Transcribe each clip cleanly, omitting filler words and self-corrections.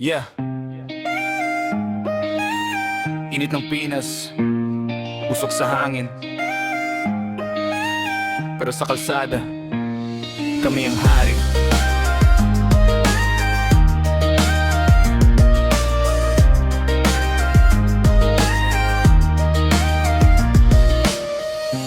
Yeah. Init ng Pinas, usok sa hangin. Pero sa kalsada, kami ang hari.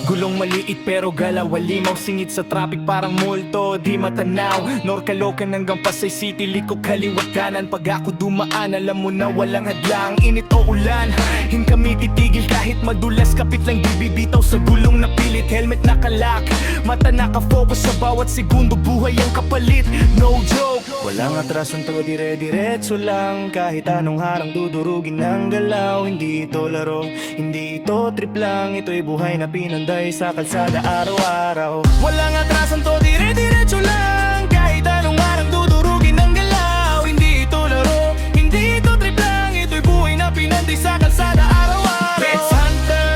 Gulong maliit pero galaw, walimaw, singit sa traffic parang multo, di matanaw. Norcalocan hanggang Pasay City, liko kaliwat kanan. Pag ako dumaan, alam mo na walang hadlang. Init o ulan, hindi kami titigil kahit madulas. Kapit lang di bibitaw sa gulong na pilit. Helmet nakalak, mata nakafocus sa bawat segundo. Buhay ang kapalit, no joke. Walang atrasan to, dire-diretso lang. Kahit anong harang dudurugin ng galaw. Hindi ito laro, hindi ito trip lang. Ito'y buhay na pinanday sa kalsada araw-araw. Walang atrasan to, dire-diretso lang. Kahit anong harang dudurugin ng galaw. Hindi ito laro, hindi ito trip lang. Ito'y buhay na pinanday sa kalsada araw-araw. Pets Hunter,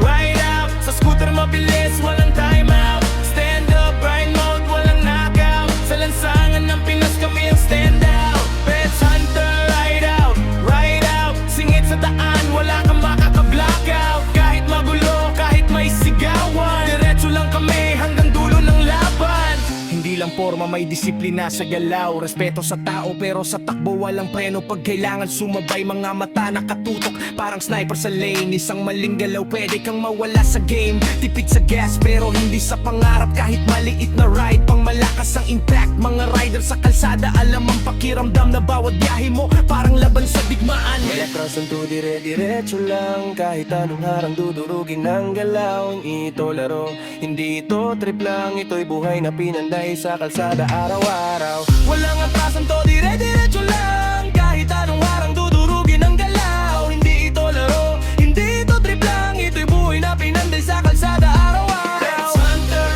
ride out. Sa scooter mabilis, walang time out. Stand up, ride mode, walang knockout. Sa lansangan ng Pinas kami ang stand out. Pets Hunter, ride out. Singit sa daan, wala kang makaka-blackout. Kahit magulo, kahit may sigawan, diretso lang kami hanggang dulo ng laban. Hindi lang forma, may disiplina sa galaw. Respeto sa tao pero sa takbo walang preno. Pag kailangan sumabay, mga mata nakatutok parang sniper sa lane. Isang maling galaw, pwede kang mawala sa game. Tipid sa gas pero hindi sa pangarap. Kahit maliit na ride, pang malakas ang impact. Mga rider sa kalsada, alam ang pakiramdam na bawat biyahe mo parang laban sa digmaan. May atrasan to, dire-diretso lang. Kahit anong harang dudurugin ng galaw. Hindi ito laro, hindi ito trip lang. Ito'y buhay na pinanday sa kalsada araw-araw. Walang atrasan to, dire-diretso lang. Kahit anong harang dudurugin ng galaw. Hindi ito laro, hindi ito trip lang. Ito'y buhay na pinanday sa kalsada araw-araw. Pets Hunter,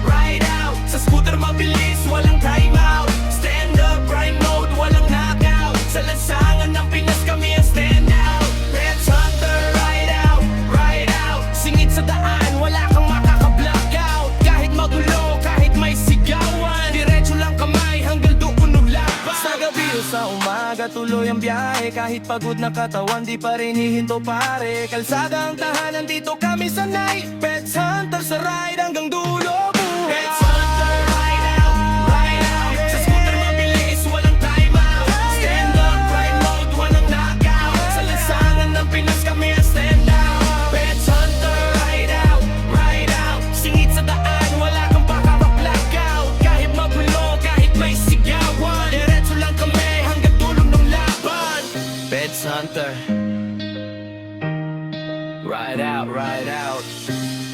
ride out. Sa scooter mabilis, walang time out. Stand up, ride mode, walang knockout. Sa lansangan ng Pinas kami ang stand out. Pets Hunter, ride out. Singit sa daan, wala kang makaka-blackout. Kahit magulo, kahit may sigawan, diretso lang kamay hanggang doon ng laban. Sa gabi o sa umaga, tuloy ang biyahe. Kahit pagod na katawan, di pa rin hihinto pare. Kalsada ang tahanan, dito kami sanay. Pets Hunter sa ride hanggang dulo buhay. Pets Hunter, ride out. Sa scooter mabilis, walang time out. Stand up, ride mode, walang knockout. Sa lansangan ng Pinas kami ang stand out. Pets Hunter, ride out. Singit sa daan, wala kang makaka-blackout. Kahit magulo, kahit may sigawan, diretso lang kami hanggang dulo ng laban. Pets Hunter, ride out.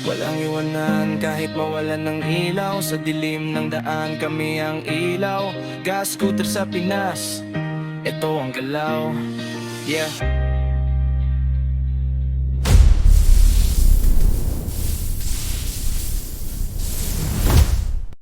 Walang iwanan kahit mawalan ng ilaw. Sa dilim ng daan kami ang ilaw. Gas scooter sa Pinas, ito ang galaw. Yeah.